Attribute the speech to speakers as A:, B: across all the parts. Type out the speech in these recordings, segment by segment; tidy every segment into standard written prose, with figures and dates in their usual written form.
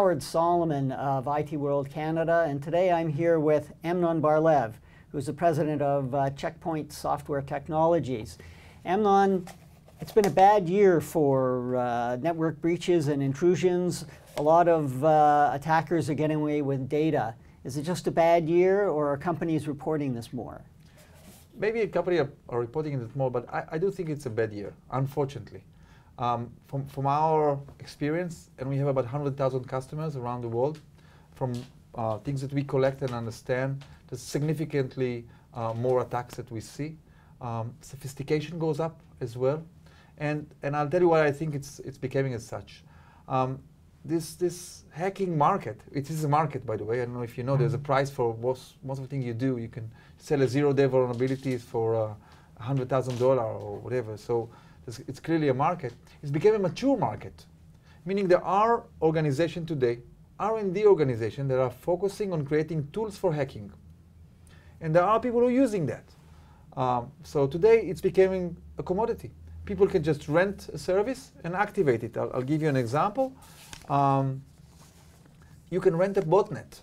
A: Howard Solomon of IT World Canada, and today I'm here with Amnon Bar-Lev, who's the president of Checkpoint Software Technologies. Amnon, it's been a bad year for network breaches and intrusions. A lot of attackers are getting away with data. Is it just a bad year, or are companies reporting this more?
B: Maybe a company are reporting it more, but I do think it's a bad year, unfortunately. From our experience, and we have about 100,000 customers around the world, from things that we collect and understand, there's significantly more attacks that we see. Sophistication goes up as well. And I'll tell you why I think it's becoming as such. This hacking market, it is a market, by the way. I don't know if you know, there's a price for most of the things you do. You can sell a zero-day vulnerabilities for $100,000 or whatever. So it's clearly a market. It's become a mature market, meaning there are organizations today, R&D organizations, that are focusing on creating tools for hacking. And there are people who are using that. So today it's becoming a commodity. People can just rent a service and activate it. I'll give you an example. You can rent a botnet.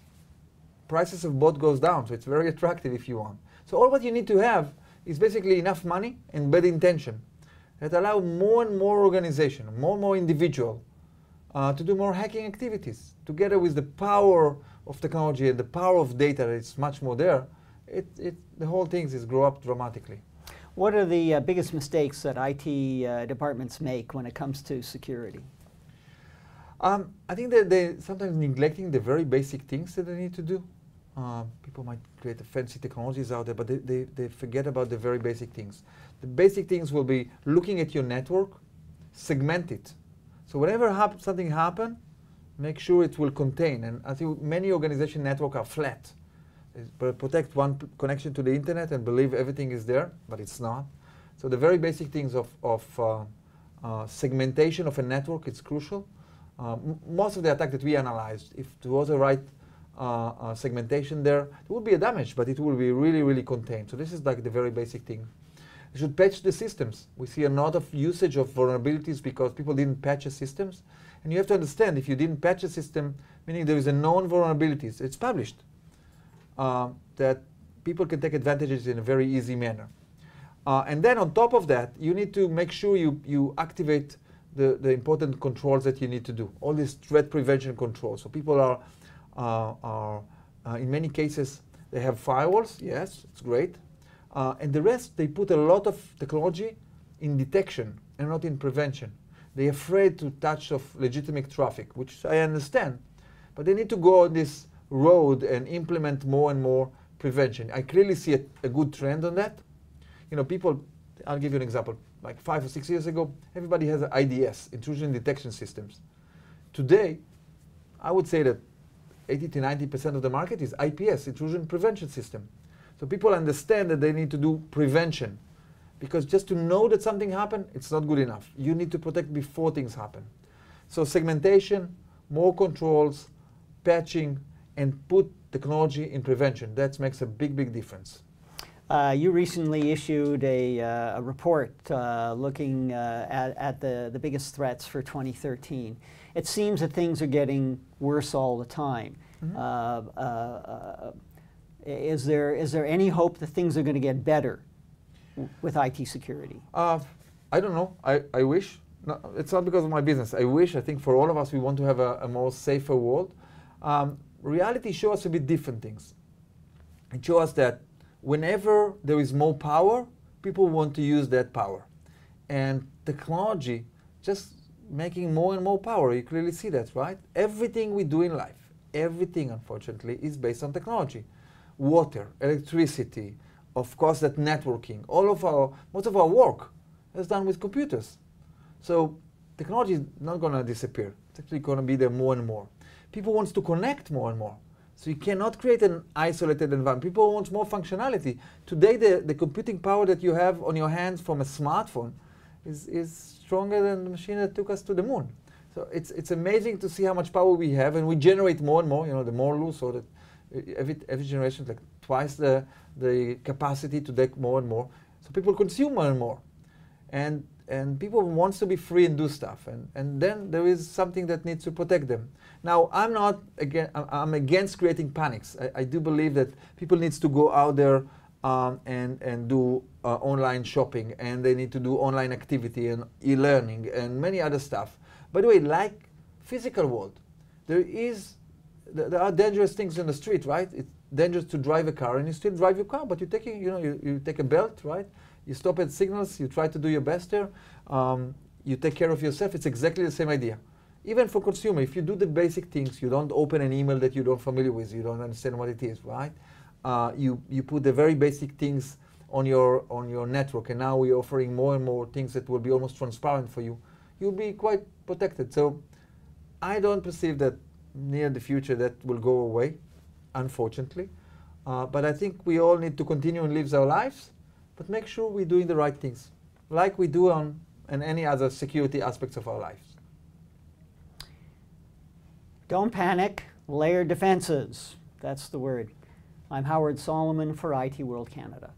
B: Prices of bot goes down, so it's very attractive if you want. So all what you need to have is basically enough money and bad intention that allow more and more organization, more and more individual to do more hacking activities. Together with the power of technology and the power of data that's much more there, the whole thing is grow up dramatically.
A: What are the biggest mistakes that IT departments make when it comes to security?
B: I think that they're sometimes neglecting the very basic things that they need to do. People might create fancy technologies out there, but they forget about the very basic things. The basic things will be looking at your network, segment it. So whenever something happens, make sure it will contain. And I think many organization networks are flat. They protect one connection to the internet and believe everything is there, but it's not. So the very basic things of segmentation of a network is crucial. Most of the attack that we analyzed, if there was a right segmentation there would be a damage, but it will be really, really contained. So this is like the very basic thing. You should patch the systems. We see a lot of usage of vulnerabilities because people didn't patch the systems. And you have to understand, if you didn't patch a system, meaning there is a known vulnerabilities, it's published, that people can take advantages in a very easy manner. And then on top of that, you need to make sure you activate the important controls that you need to do. All these threat prevention controls. So people are in many cases, they have firewalls. Yes, it's great. And the rest, they put a lot of technology in detection and not in prevention. They're afraid to touch of legitimate traffic, which I understand. But they need to go on this road and implement more and more prevention. I clearly see a good trend on that. You know, people, I'll give you an example. Like 5 or 6 years ago, everybody has IDS, intrusion detection systems. Today, I would say that 80 to 90% of the market is IPS, intrusion prevention system. So people understand that they need to do prevention, because just to know that something happened, it's not good enough. You need to protect before things happen. So segmentation, more controls, patching, and put technology in prevention. That makes a big, big difference.
A: You recently issued a report looking at the biggest threats for 2013. It seems that things are getting worse all the time. Is there any hope that things are going to get better with IT security?
B: I don't know. I wish. No, it's not because of my business. I wish. I think for all of us, we want to have a more safer world. Reality shows us a bit different things. It shows us that whenever there is more power, people want to use that power. And technology just making more and more power. You clearly see that, right? Everything we do in life, everything, unfortunately, is based on technology. Water, electricity, of course, that networking, most of our work is done with computers. So technology is not going to disappear. It's actually going to be there more and more. People want to connect more and more. So you cannot create an isolated environment. People want more functionality. Today, the computing power that you have on your hands from a smartphone is stronger than the machine that took us to the moon. So it's amazing to see how much power we have, and we generate more and more. You know, the more loose, so that every generation is like twice the capacity to take more and more. So people consume more and more. And and people want to be free and do stuff, and then there is something that needs to protect them. Now, I'm against creating panics. I do believe that people need to go out there and do online shopping, and they need to do online activity and e-learning and many other stuff. By the way, like physical world, there are dangerous things in the street, right? It's dangerous to drive a car, and you still drive your car, but you're taking, you take a belt, right? You stop at signals, you try to do your best there, you take care of yourself. It's exactly the same idea. Even for consumer, if you do the basic things, you don't open an email that you don't familiar with, you don't understand what it is, right? You put the very basic things on your network, and now we're offering more and more things that will be almost transparent for you. You'll be quite protected. So I don't perceive that near the future that will go away, unfortunately. But I think we all need to continue and live our lives, but make sure we're doing the right things, like we do on any other security aspects of our lives.
A: Don't panic, layer defenses. That's the word. I'm Howard Solomon for IT World Canada.